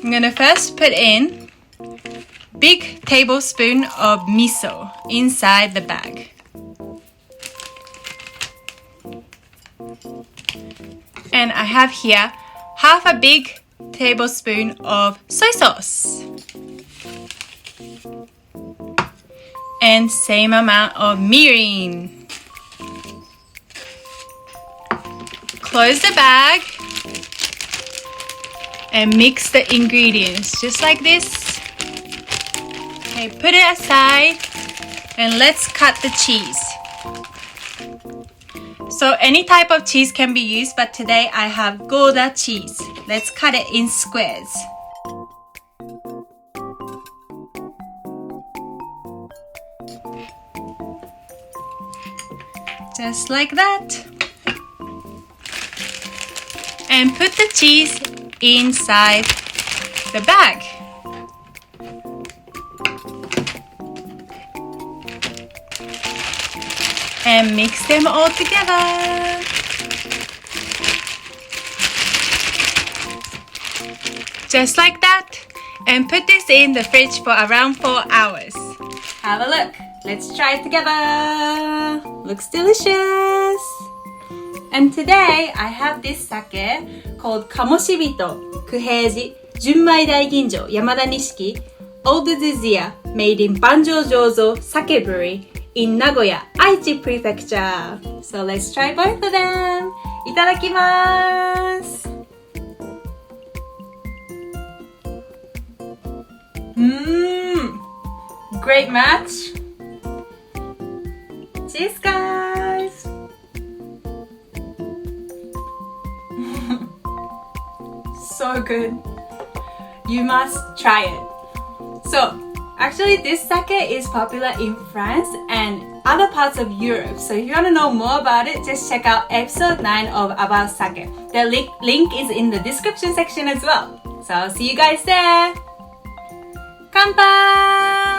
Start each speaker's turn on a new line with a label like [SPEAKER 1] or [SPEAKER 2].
[SPEAKER 1] I'm gonna first put in big tablespoon of miso inside the bag. And I have here half a big tablespoon of soy sauce. And same amount of mirin. Close the bag and mix the ingredients just like this. Okay, put it aside and let's cut the cheese. So any type of cheese can be used, but today I have Gouda cheese. Let's cut it in squares. Just like that. And put the cheese inside the bag. And mix them all together. Just like that. And put this in the fridge for around 4 hours. Have a look. Let's try it together. Looks delicious. And today I have this sake called Kamoshibito Kuheiji Junmai Daiginjo Yamada Nishiki Old Zuziya, made in Banjo Jozo Sake Brewery in Nagoya, Aichi Prefecture. So let's try both of them. Itadakimasu. Great match. Cheers, guys. So good. You must try it. So, actually this sake is popular in France and other parts of Europe. So if you want to know more about it, just check out episode 9 of About Sake. The link is in the description section as well. So I'll see you guys there. Kanpai!